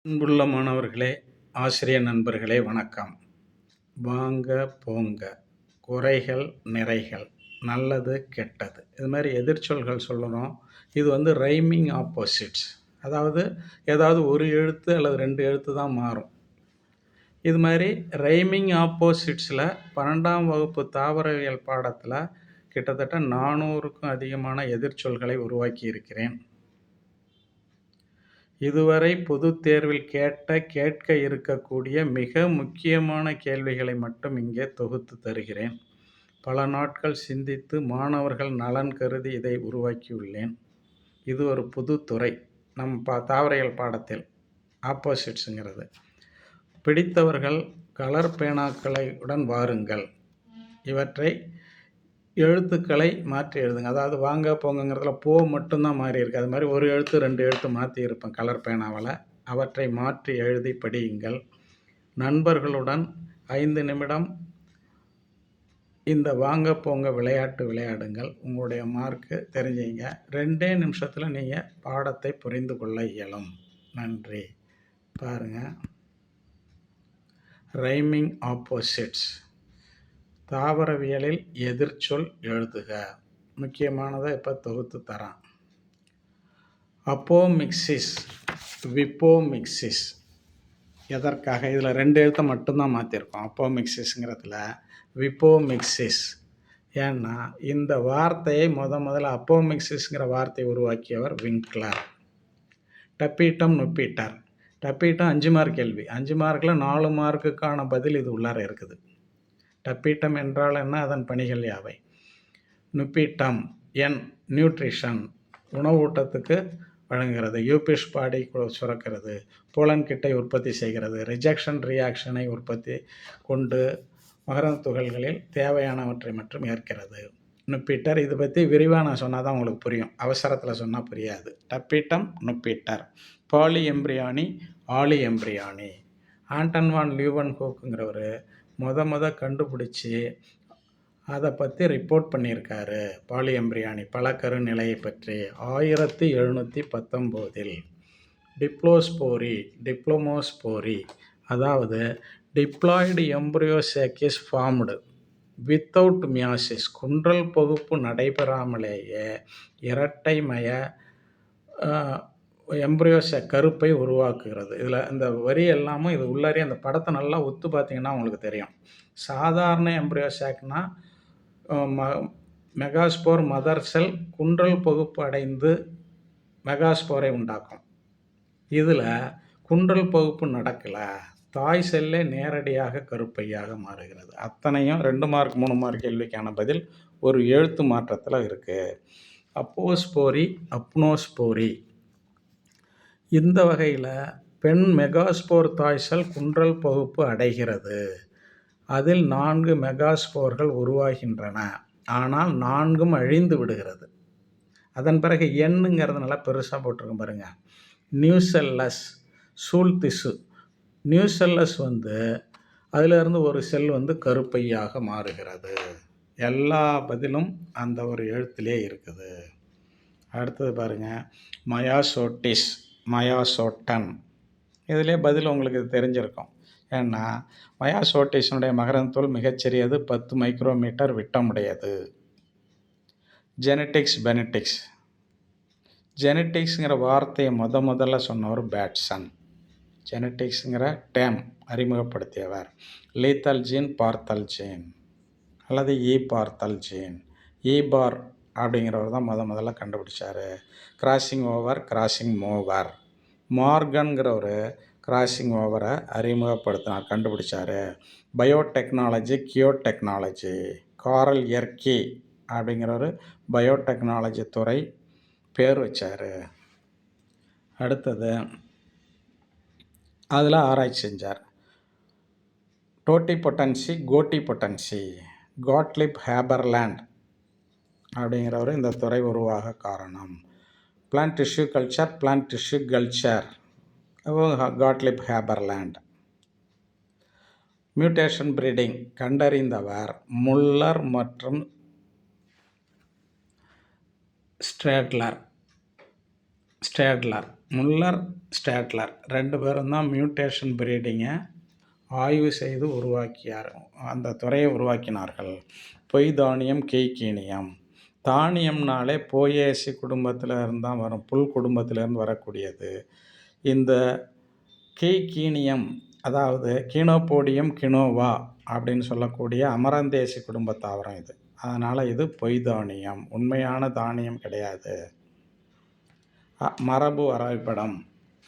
அன்புள்ள மாணவர்களே, ஆசிரிய நண்பர்களே வணக்கம். வாங்க போங்க, குறைகள் நிறைகள், நல்லது கெட்டது, இது மாதிரி எதிர்ச்சொல்கள் சொல்லணும். இது ரைமிங் ஆப்போசிட்ஸ். அதாவது ஏதாவது ஒரு எழுத்து அல்லது 2 எழுத்து தான் மாறும். இது மாதிரி ரைமிங் ஆப்போசிட்ஸில் 12ஆம் வகுப்பு தாவரவியல் பாடத்தில் கிட்டத்தட்ட 400க்கும் அதிகமான எதிர்ச்சொல்களை உருவாக்கி இருக்கிறேன். இதுவரை பொதுத் தேர்வில் கேட்க இருக்கக்கூடிய மிக முக்கியமான கேள்விகளை மட்டும் இங்கே தொகுத்து தருகிறேன். பல நாட்கள் சிந்தித்து மாணவர்கள் நலன் கருதி இதை உருவாக்கியுள்ளேன். இது ஒரு புது துறை நம் தாவரவியல் பாடத்தில் ஆப்போசிட்ஸுங்கிறது. பிடித்தவர்கள் கலர் பேனாக்களுடன் வாருங்கள். இவற்றை எழுத்துக்களை மாற்றி எழுதுங்க. அதாவது வாங்க போங்கங்கிறதுல போ மட்டும்தான் மாறி இருக்குது. அது மாதிரி ஒரு எழுத்து 2 எழுத்து மாற்றி இருப்பேன் கலர் பேனாவில். அவற்றை மாற்றி எழுதி படியுங்கள். நண்பர்களுடன் 5 நிமிடம் இந்த வாங்க போங்க விளையாட்டு விளையாடுங்கள். உங்களுடைய மார்க்கு தெரிஞ்சுங்க. 2 நிமிஷத்தில் நீங்கள் பாடத்தை புரிந்து கொள்ள இயலும். நன்றி. பாருங்கள், ரைமிங் ஆப்போசிட்ஸ். தாவரவியலில் எதிர்ச்சொல் எழுதுக. முக்கியமானதை இப்போ தொகுத்து தரான். அப்போமிக்சிஸ், விப்போமிக்சிஸ். எதற்காக? இதில் 2 எழுத்தை மட்டும்தான் மாற்றிருக்கோம். அப்போமிக்சிஸ்ங்கிறதுல விப்போமிக்சிஸ். ஏன்னா இந்த வார்த்தையை முதல்ல அப்போமிக்சிஸ்ங்கிற வார்த்தையை உருவாக்கியவர் விங்க்லர். டப்பீட்டம் நுப்பீட்டர். டப்பீட்டம் 5 மார்க் கேள்வி. 5 மார்க்கில் 4 மார்க்குக்கான பதில் இது உள்ளார இருக்குது. டப்பீட்டம் என்றால் என்ன? அதன் பணிகள் யாவை? நுப்பீட்டம் நியூட்ரிஷன், உணவூட்டத்துக்கு வழங்குகிறது. யூபிஷ் பாடி சுரக்கிறது. போலன் கிட்டை உற்பத்தி செய்கிறது. ரிஜெக்ஷன் ரியாக்ஷனை உற்பத்தி கொண்டு மகரந்த துகள்களில் தேவையானவற்றை மட்டும் ஏற்கிறது. நுப்பீட்டர். இது பற்றி விரிவாக நான் சொன்னால் தான் உங்களுக்கு புரியும். அவசரத்தில் சொன்னால் புரியாது. டப்பீட்டம் நுப்பீட்டர். பாலி எம்பிரியானி, ஆலி எம்பிரியானி. ஆண்டன் வான் லியூவன்ஹோக்குங்கிறவர் கண்டுபிடிச்சி அதை பற்றி ரிப்போர்ட் பண்ணியிருக்காரு. பாலி எம்பிரியானி பழக்கரு நிலையை பற்றி 1719. டிப்ளோமோஸ்போரி, அதாவது diploid embryo sac is formed without meiosis. குன்றல் பகுப்பு நடைபெறாமலேயே இரட்டைமய எம்பரியோசேக் கருப்பை உருவாக்குகிறது. இதில் இந்த வரி எல்லாமும் இது உள்ளாரி அந்த படத்தை நல்லா ஒத்து பார்த்தீங்கன்னா உங்களுக்கு தெரியும். சாதாரண எம்பரியோசேக்னா மெகாஸ்போர் மதர் செல் குன்றல் பகுப்பு அடைந்து மெகாஸ்போரை உண்டாக்கும். இதில் குன்றல் பகுப்பு நடக்கலை. தாய் செல்லே நேரடியாக கருப்பையாக மாறுகிறது. அத்தனையும் 2 மார்க் 3 மார்க் கேள்விக்கான பதில் ஒரு எழுத்து மாற்றத்தில் இருக்குது. அப்போஸ்போரி, அப்னோஸ்போரி. இந்த வகையில் பெண் மெகாஸ்போர் தாய் செல் குன்றல் பகுப்பு அடைகிறது. அதில் 4 மெகாஸ்போர்கள் உருவாகின்றன. ஆனால் 4ம் அழிந்து விடுகிறது. அதன் பிறகு எண்ணுங்கிறதுனால பெருசாக போட்டிருக்கோம் பாருங்கள். நியூசெல்லஸ், சூல் திசு. நியூசெல்லஸ் அதிலிருந்து ஒரு செல் கருப்பையாக மாறுகிறது. எல்லா பதிலும் அந்த ஒரு எழுத்திலே இருக்குது. அடுத்தது பாருங்கள், மயாசோட்டிஸ், மயாசோட்டன். இதிலே பதில் உங்களுக்கு தெரிஞ்சிருக்கும். ஏன்னா மயாசோட்டிஸனுடைய மகரந்தத்தூள் மிகச்சிறியது, 10 மைக்ரோமீட்டர் விட்டமுடையது. பெனடிக்ஸ். ஜெனட்டிக்ஸுங்கிற வார்த்தையை முதல்ல சொன்னவர் பேட்சன். ஜெனட்டிக்ஸுங்கிற டேம் அறிமுகப்படுத்தியவர். லீத்தல் ஜீன், பார்த்தல் ஜீன் அல்லது பார்த்தல் ஜீன். பார் அப்படிங்கிறவர் தான் முதல்ல கண்டுபிடிச்சார். கிராசிங் ஓவர், கிராசிங் மூவர். மார்கன்கிறவர் கிராசிங் ஓவரை அறிமுகப்படுத்தினார், கண்டுபிடிச்சார். பயோடெக்னாலஜி, கியோடெக்னாலஜி. காரல் எர்கி அப்படிங்கிறவர் பயோடெக்னாலஜி துறை பேர் வச்சார். அடுத்தது அதில் ஆராய்ச்சி செஞ்சார். கோட்டிபொட்டன்சி. காட்லிப் ஹேபர்லேண்ட் அப்படிங்கிறவர் இந்த துறை உருவாக காரணம். Plant tissue culture, Gottlieb Haberlandt. Mutation breeding கண்டறிந்தவர் முல்லர் மற்றும் ஸ்டேட்லர். முல்லர், ஸ்டேட்லர் 2 பேரும் தான் மியூட்டேஷன் பிரீடிங்கை ஆய்வு செய்து அந்த துறையை உருவாக்கினார்கள். பொய் தானியம், கெய்கீனியம். தானியம்னாலே போயேசி குடும்பத்தில் இருந்தால் வரும், புல் குடும்பத்திலேருந்து வரக்கூடியது. இந்த கெய்கீனியம் அதாவது கீனோபோடியம் கினோவா அப்படின்னு சொல்லக்கூடிய அமரந்தேசி குடும்ப தாவரம் இது. அதனால் இது பொய் தானியம், உண்மையான தானியம் கிடையாது.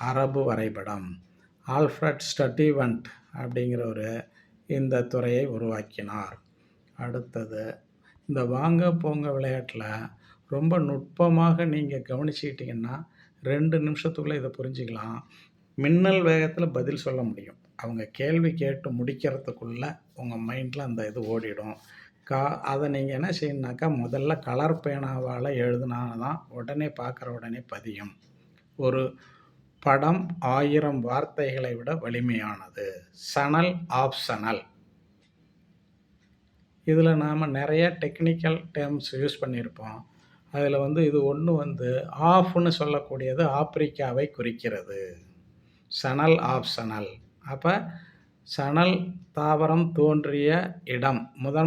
அரபு வரைபடம் ஆல்ஃப்ரட் ஸ்டட்டிவன்ட் அப்படிங்கிறவர் இந்த துறையை உருவாக்கினார். அடுத்தது, இந்த வாங்க போங்க விளையாட்டில் ரொம்ப நுட்பமாக நீங்கள் கவனிச்சுக்கிட்டிங்கன்னா 2 நிமிஷத்துக்குள்ளே இதை புரிஞ்சிக்கலாம். மின்னல் வேகத்தில் பதில் சொல்ல முடியும். அவங்க கேள்வி கேட்டு முடிக்கிறதுக்குள்ளே உங்கள் மைண்டில் அந்த இது ஓடிடும். அதை நீங்கள் என்ன செய்யணுனாக்கா, முதல்ல கலர் பேனாவால் எழுதுனா தான் உடனே பார்க்குற உடனே பதியும். ஒரு படம் 1000 வார்த்தைகளை விட வலிமையானது. சணல், ஆப்ஷனல். இதில் நாம் நிறைய டெக்னிக்கல் டேர்ம்ஸ் யூஸ் பண்ணியிருப்போம். அதில் இது ஒன்று ஆஃப்னு சொல்லக்கூடியது ஆப்பிரிக்காவை குறிக்கிறது. சணல், ஆப்ஷனல். அப்போ சணல் தாவரம் தோன்றிய இடம்,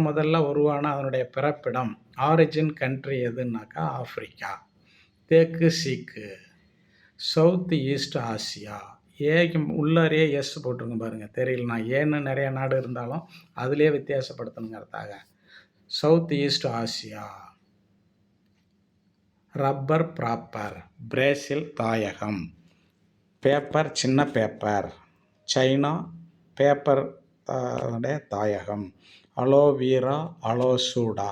முதல்ல உருவான அதனுடைய பிறப்பிடம், ஆரிஜின் கண்ட்ரி எதுனாக்கா ஆஃப்ரிக்கா. தேக்கு சீக்கு, சவுத் ஈஸ்ட் ஆசியா. ஏக்கு உள்ளாரே எஸ் போட்டிருங்க பாருங்கள், தெரியலண்ணா. ஏன்னு நிறைய நாடு இருந்தாலும் அதிலே வித்தியாசப்படுத்தணுங்கிறதாக. South east Asia. Rubber proper, Brazil தாயகம். பேப்பர், சின்ன பேப்பர், சைனா பேப்பர் தாயகம். அலோவீரா, அலோசூடா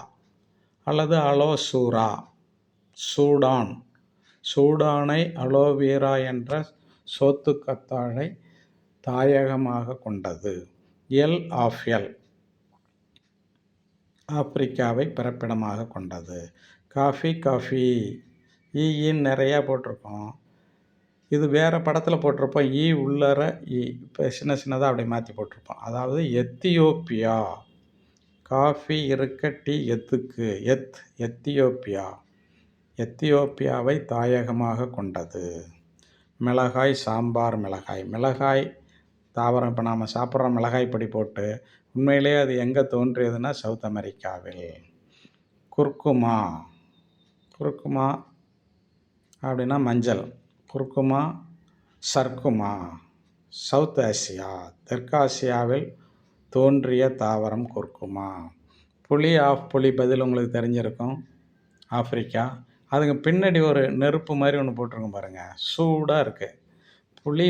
அல்லது அலோசூரா, சூடான். சூடானை அலோவீரா என்ற சோத்துக்கத்தாழை தாயகமாக கொண்டது. எல் ஆஃப் எல், ஆப்பிரிக்காவை பிறப்பிடமாக கொண்டது. காஃபி ஈன்னு நிறையா போட்டிருக்கோம். இது வேறு படத்தில் போட்டிருப்போம். உள்ளர இப்போ சின்னதாக அப்படி மாற்றி போட்டிருப்போம். அதாவது எத்தியோப்பியா. காஃபி இருக்க டீ எத்துக்கு, எத்தியோப்பியா. எத்தியோப்பியாவை தாயகமாக கொண்டது. மிளகாய், சாம்பார் மிளகாய். மிளகாய் தாவரம் இப்போ நாம் சாப்பிட்ற மிளகாய் பொடி போட்டு உண்மையிலே அது எங்கே தோன்றியதுன்னா சவுத் அமெரிக்காவில். குர்குமா அப்படின்னா மஞ்சள். குர்குமா, சர்க்குமா, சவுத் ஆசியா. தெற்காசியாவில் தோன்றிய தாவரம் குர்குமா. புலி பதில் உங்களுக்கு தெரிஞ்சிருக்கும், ஆப்பிரிக்கா. அதுக்கு பின்னாடி ஒரு நெருப்பு மாதிரி ஒன்று போட்டிருக்கும் பாருங்கள், சூடாக இருக்குது. புலி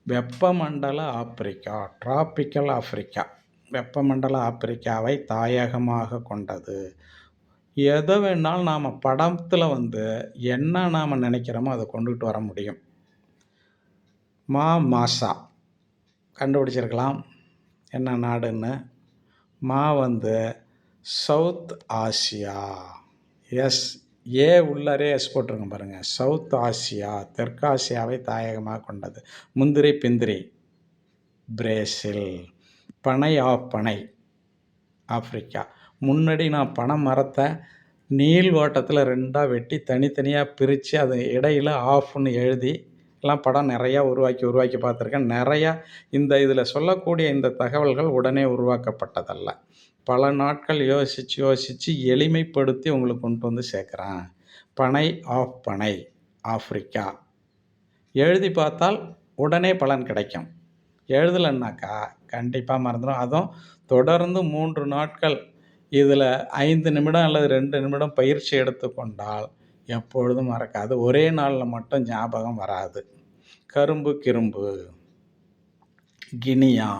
வெப்பமண்டல ஆப்பிரிக்கா, டிராபிக்கல் ஆப்பிரிக்கா. வெப்பமண்டல ஆப்பிரிக்காவை தாயகமாக கொண்டது. எதை வேணாலும் நாம் படத்தில் என்ன நாம் நினைக்கிறோமோ அதை கொண்டுகிட்டு வர முடியும். மாசா கண்டுபிடிச்சிருக்கலாம் என்ன நாடுன்னு. South Asia. எஸ், ஏ உள்ளரே எஸ் போட்டிருங்க பாருங்கள். சவுத் ஆசியா, தெற்காசியாவை தாயகமாக கொண்டது. முந்திரி பிந்திரி, பிரேசில். பனை ஆப்பிரிக்கா. முன்னாடி நான் பனை மரத்தை நீள் ஓட்டத்தில் 2ஆக வெட்டி தனித்தனியாக பிரித்து அது இடையில் ஆஃப்னு எழுதி எல்லாம் படம் நிறையா உருவாக்கி பார்த்துருக்கேன். நிறையா இதில் சொல்லக்கூடிய இந்த தகவல்கள் உடனே உருவாக்கப்பட்டதல்ல. பல நாட்கள் யோசித்து எளிமைப்படுத்தி உங்களுக்கு கொண்டு சேர்க்குறேன். பனை ஆப்பிரிக்கா. எழுதி பார்த்தால் உடனே பலன் கிடைக்கும். எழுதலைன்னாக்கா கண்டிப்பாக மறந்துடும். அதுவும் தொடர்ந்து 3 நாட்கள் இதில் 5 நிமிடம் அல்லது 2 நிமிடம் பயிற்சி எடுத்துக்கொண்டால் எப்பொழுதும் மறக்காது. ஒரே நாளில் மட்டும் ஞாபகம் வராது. கிரும்பு. கினியா.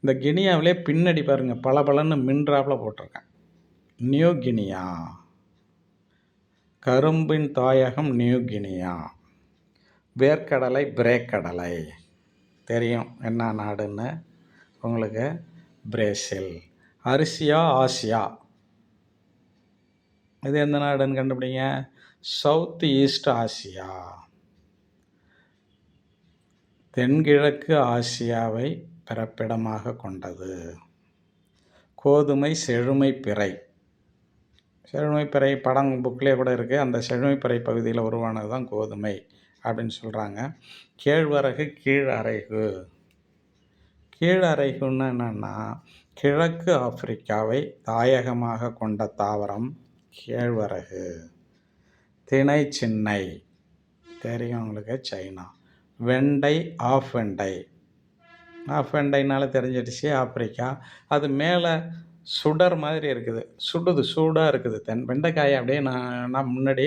இந்த கினியாவிலே பின்னாடி பாருங்கள், பலன்னு மின்றாப்பில் போட்டிருக்கேன். New Guinea. கரும்பின் தாயகம் நியூ கினியா. வேர்க்கடலை, பிரேக்கடலை. தெரியும் என்ன நாடுன்னு உங்களுக்கு, பிரேசில். அரிசியா, ஆசியா. இது எந்த நாடுன்னு கண்டுபிடிங்க. South east Asia. தென்கிழக்கு ஆசியாவை பிறப்பிடமாக கொண்டது. கோதுமை, செழுமைப்பிறை. செழுமைப்பிறை படம் புக்கிலே கூட இருக்குது. அந்த செழுமைப்பிறை பகுதியில் உருவானது தான் கோதுமை. அப்படின்னு சொல்கிறாங்க. கேழ்வரகு கீழறைகு. கீழறைகுன்னா என்னென்னா, கிழக்கு ஆப்பிரிக்காவை தாயகமாக கொண்ட தாவரம் கேழ்வரகு. திணை சின்னை தெரியும் உங்களுக்கு, சைனா. வெண்டை ஆஃப் வெண்டை. ஆஃப் வெண்டைனால தெரிஞ்சிடுச்சு ஆப்பிரிக்கா. அது மேலே சுடர் மாதிரி இருக்குது, சூடாக இருக்குது. வெண்டைக்காயை அப்படியே நான் முன்னாடி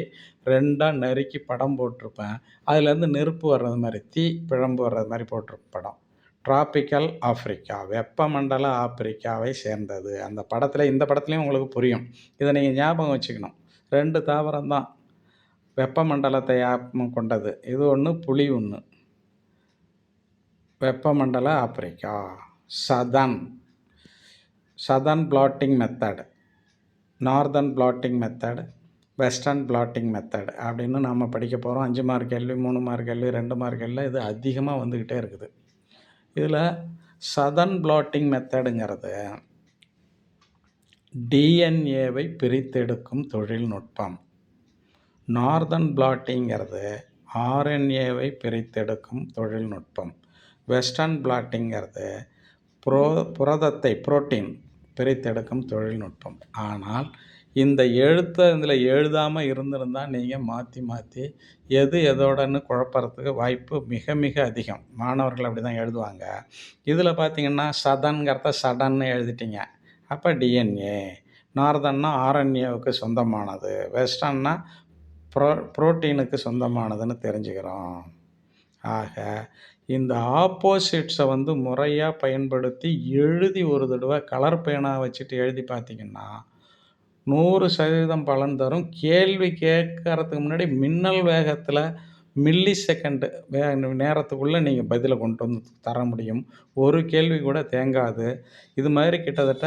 2ஆக நறுக்கி படம் போட்டிருப்பேன். அதுலேருந்து நெருப்பு வர்றது மாதிரி, தீ பிழம்பு வர்றது மாதிரி போட்டிருப்பேன் படம். டிராபிக்கல் ஆப்பிரிக்கா, வெப்பமண்டல ஆப்பிரிக்காவை சேர்ந்தது. அந்த படத்தில், இந்த படத்துலையும் உங்களுக்கு புரியும். இதை நீங்கள் ஞாபகம் வச்சுக்கணும். 2 தாவரம் தான் வெப்பமண்டலத்தை கொண்டது. இது ஒன்று, புலி ஒன்று. வெப்பமண்டல Africa. Southern blotting method, northern blotting method, western blotting method அப்படின்னு நாம் படிக்க போகிறோம். 5 மார்க் கேள்வி, 3 மார்க் கேள்வி, 2 மார்க் கேள்வி, இது அதிகமாக வந்துக்கிட்டே இருக்குது. இதில் சதர்ன் பிளாட்டிங் மெத்தடுங்கிறது டிஎன்ஏவை பிரித்தெடுக்கும் தொழில்நுட்பம். நார்தர்ன் பிளாட்டிங்கிறது ஆர்என்ஏவை பிரித்தெடுக்கும் தொழில்நுட்பம். வெஸ்டர்ன் பிளாட்டிங்கிறது புரதத்தை பிரித்தெடுக்கும் தொழில்நுட்பம். ஆனால் இந்த இதில் எழுதாமல் இருந்திருந்தால் நீங்கள் மாற்றி எது எதோடன்னு குழப்பறதுக்கு வாய்ப்பு மிக மிக அதிகம். மாணவர்கள் அப்படி தான் எழுதுவாங்க. இதில் பார்த்திங்கன்னா சதன்கிறத சடன்னு எழுதிட்டிங்க, அப்போ டிஎன்ஏ. நார்தன்னா ஆர்என்ஏவுக்கு சொந்தமானது, வெஸ்டர்ன்னா புரோட்டீனுக்கு சொந்தமானதுன்னு தெரிஞ்சுக்கிறோம். ஆக இந்த ஆப்போசிட்ஸை முறையாக பயன்படுத்தி எழுதி ஒரு தடவை கலர் பேனாக வச்சுட்டு எழுதி பார்த்திங்கன்னா 100% பலன் தரும். கேள்வி கேட்கறதுக்கு முன்னாடி மின்னல் வேகத்தில் மில்லி செகண்டு நேரத்துக்குள்ளே நீங்கள் பதிலை கொண்டு வந்து தர முடியும். ஒரு கேள்வி கூட தேங்காது. இது மாதிரி கிட்டத்தட்ட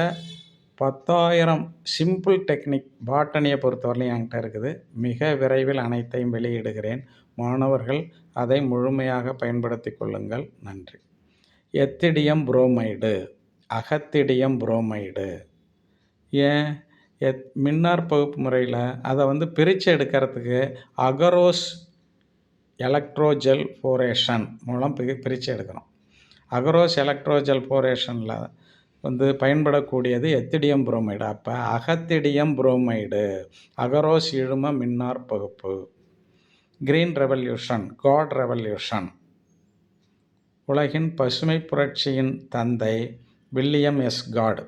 10,000 சிம்பிள் டெக்னிக் பாட்டனியை பொறுத்தவரையிலும் என்கிட்ட இருக்குது. மிக விரைவில் அனைத்தையும் வெளியிடுகிறேன். மாணவர்கள் அதை முழுமையாக பயன்படுத்தி கொள்ளுங்கள். நன்றி. எத்திடியம் புரோமைடு, அகத்திடியம் புரோமைடு. ஏன் மின்னார் பகுப்பு முறையில் அதை பிரித்து எடுக்கிறதுக்கு அகரோஸ் எலக்ட்ரோஜெல் போரேஷன் மூலம் பிரித்து எடுக்கிறோம். அகரோஸ் எலக்ட்ரோஜெல் போரேஷனில் பயன்படக்கூடியது எத்திடியம் புரோமைடு. அப்போ அகத்திடியம் புரோமைடு, அகரோஸ் இழும மின்னார் பகுப்பு. Green revolution, Gaud revolution. உலகின் பசுமை புரட்சியின் தந்தை வில்லியம் எஸ் காட்.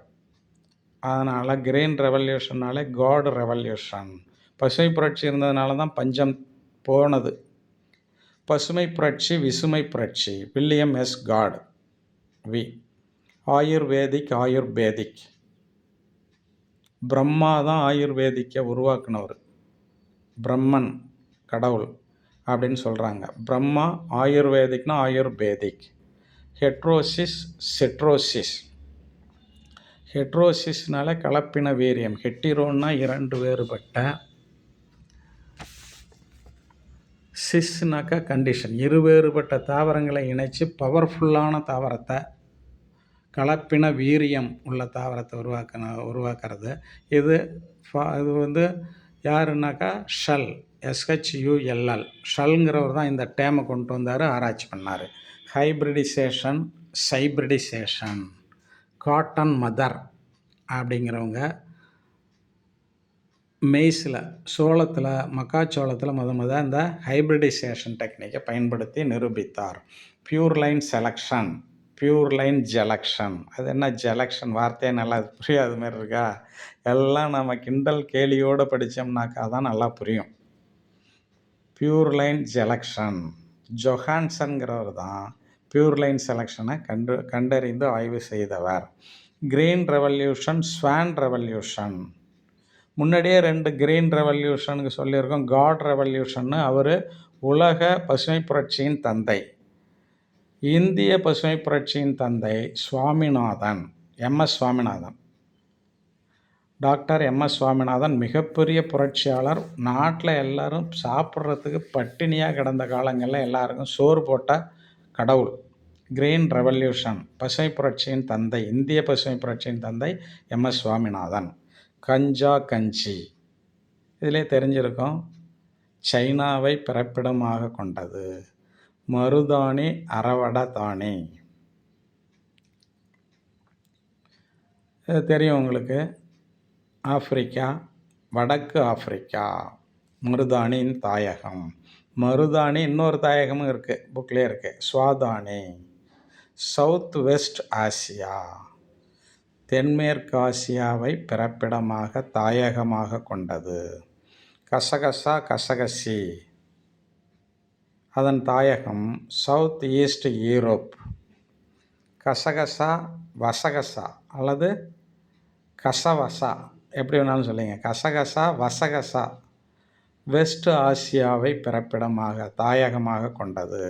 அதனால் கிரீன் ரெவல்யூஷனால் காட் ரெவல்யூஷன். பசுமை புரட்சி இருந்ததுனால தான் பஞ்சம் போனது. பசுமை புரட்சி விசுமை புரட்சி. William S Gaud. Ayurvedic. Brahma தான் ஆயுர்வேதிக்கை உருவாக்குனவர். பிரம்மன் கடவுள் அப்படின்னு சொல்கிறாங்க. பிரம்மா. ஆயுர்வேதிக்னா ஆயுர்வேதிக். செட்ரோசிஸ். ஹெட்ரோசிஸ்னால கலப்பின வீரியம். ஹெட்டிரோன்னா 2 வேறுபட்ட, சிஸ்னாக்கா கண்டிஷன், 2 வேறுபட்ட தாவரங்களை இணைச்சி பவர்ஃபுல்லான தாவரத்தை, கலப்பின வீரியம் உள்ள தாவரத்தை உருவாக்குறது. இது யாருன்னாக்கா ஷல், SHULL. ஷல்ங்கிறவர் தான் இந்த டேமை கொண்டு வந்தார், ஆராய்ச்சி பண்ணார். சைப்ரிடிசேஷன். காட்டன் மதர் அப்படிங்கிறவங்க மெய்ஸில், சோளத்தில், மக்காச்சோளத்தில் இந்த ஹைப்ரிடிசேஷன் டெக்னிக்கை பயன்படுத்தி நிரூபித்தார். Pure line ஜெலக்ஷன். அது என்ன ஜெலக்ஷன் வார்த்தையே நல்லா புரியாது மாதிரி இருக்கா? எல்லாம் நம்ம கிண்டல் கேலியோடு படித்தோம்னாக்கா தான் நல்லா புரியும். Pure line ஜெலக்ஷன். ஜொஹான்சன்கிறவர் தான் பியூர் லைன் செலக்ஷனை கண்டறிந்து ஆய்வு செய்தவர். Green revolution, Swan revolution. முன்னாடியே 2 கிரீன் ரெவல்யூஷனுக்கு சொல்லியிருக்கோம். காட் ரெவல்யூஷன்னு அவர் உலக பசுமை புரட்சியின் தந்தை. இந்திய பசுமை புரட்சியின் தந்தை Swaminathan, MS Swaminathan. Doctor MS Swaminathan மிகப்பெரிய புரட்சியாளர். நாட்டில் எல்லோரும் சாப்பிட்றதுக்கு பட்டினியாக கிடந்த காலங்களில் எல்லாருக்கும் சோறு போட்ட கடவுள். கிரீன் ரெவல்யூஷன், பசுமை புரட்சியின் தந்தை, இந்திய பசுமை புரட்சியின் தந்தை MS சுவாமிநாதன். கஞ்சி இதிலே தெரிஞ்சிருக்கும். சைனாவை பிறப்பிடமாக கொண்டது. மருதாணி அரவட தானி. இது தெரியும் உங்களுக்கு. ஆப்பிரிக்கா, வடக்கு ஆப்பிரிக்கா மருதாணியின் தாயகம். மருதாணி இன்னொரு தாயகமும் இருக்குது, புக்லேயே இருக்குது, ஸ்வாதானி. சவுத் வெஸ்ட் ஆசியா, தென்மேற்கு ஆசியாவை பிறப்பிடமாக தாயகமாக கொண்டது. கசகசா கசகசி, அதன் தாயகம் சவுத் ஈஸ்ட் யூரோப். கசகசா வசகசா அல்லது கசவசா, எப்படி வேணாலும் சொல்லுங்க. கசகசா வசகசா வெஸ்ட் ஆசியாவை பிறப்பிடமாக தாயகமாக கொண்டது.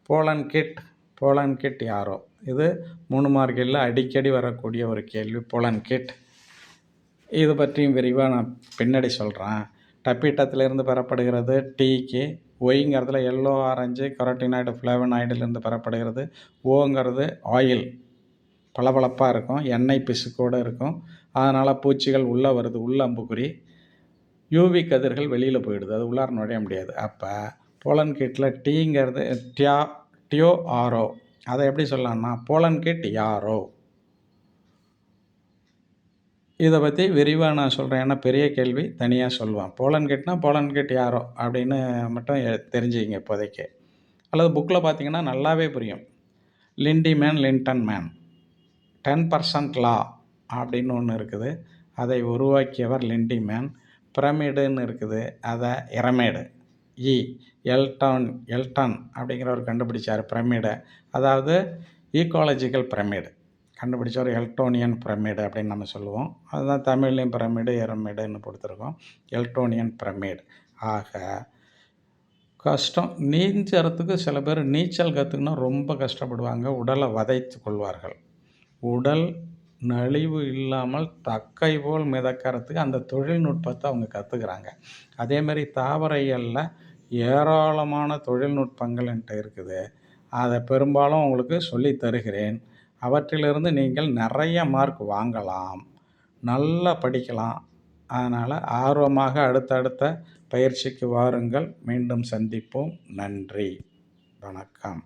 போலன்கிட். போலன்கிட் யாரோ? இது 3 மார்க்கில் அடிக்கடி வரக்கூடிய ஒரு கேள்வி. போலன்கிட் இது பற்றியும் விரிவாக நான் பின்னாடி சொல்கிறேன். டப்பீட்டத்திலிருந்து பெறப்படுகிறது. டீக்கு ஒய்ங்கிறதுல எல்லோ ஆரஞ்சு கரோட்டினாய்டு ஃப்ளேவனாய்டிலிருந்து பெறப்படுகிறது. ஓங்கிறது ஆயில், பளபளப்பாக இருக்கும், எண்ணெய் பிசுக்கோடு இருக்கும். அதனால் பூச்சிகள் உள்ளே வருது, உள்ள அம்புக்குறி. யூவி கதிர்கள் வெளியில் போயிடுது, அது உள்ளார நுழைய முடியாது. அப்போ போலன்கிட்டில் டீங்கிறது டியோ ஆரோ. அதை எப்படி சொல்லலாம்னா போலன்கிட் யாரோ. இதை பற்றி விரிவாக நான் சொல்கிறேன், ஏன்னா பெரிய கேள்வி, தனியாக சொல்லுவேன். போலன்கிட்னா போலன்கிட் யாரோ அப்படின்னு மட்டும் தெரிஞ்சுக்கிங்க இப்போதைக்கு. அல்லது புக்கில் பார்த்தீங்கன்னா நல்லாவே புரியும். Lindeman, Lindeman. 10% law அப்படின்னு ஒன்று இருக்குது, அதை உருவாக்கியவர் லிண்டி மேன். பிரமிடுன்னு இருக்குது, அதை இரமேடு எல்டன் அப்படிங்கிறவர் கண்டுபிடிச்சார் பிரமிடை. அதாவது ஈக்காலஜிக்கல் பிரமிடு கண்டுபிடிச்சவர் எல்டோனியன் பிரமிடு அப்படின்னு நம்ம சொல்லுவோம். அதுதான் தமிழ்லேயும் பிரமிடு இரமிடுன்னு கொடுத்துருக்கோம். எல்டோனியன் பிரமிடு. ஆக கஷ்டம். நீஞ்சறதுக்கு சில பேர் நீச்சல் கற்றுக்கணும் ரொம்ப கஷ்டப்படுவாங்க, உடலை வதைத்து கொள்வார்கள். உடல் நலிவு இல்லாமல் தக்கை போல் மிதக்கிறதுக்கு அந்த தொழில்நுட்பத்தை அவங்க கற்றுக்குறாங்க. அதேமாதிரி தாவரைகளில் ஏராளமான தொழில்நுட்பங்கள் என்கிட்ட இருக்குது. அதை பெரும்பாலும் உங்களுக்கு சொல்லி தருகிறேன். அவற்றிலிருந்து நீங்கள் நிறைய மார்க் வாங்கலாம், நல்லா படிக்கலாம். அதனால் ஆர்வமாக அடுத்தடுத்த பயிற்சிக்கு வாருங்கள். மீண்டும் சந்திப்போம். நன்றி, வணக்கம்.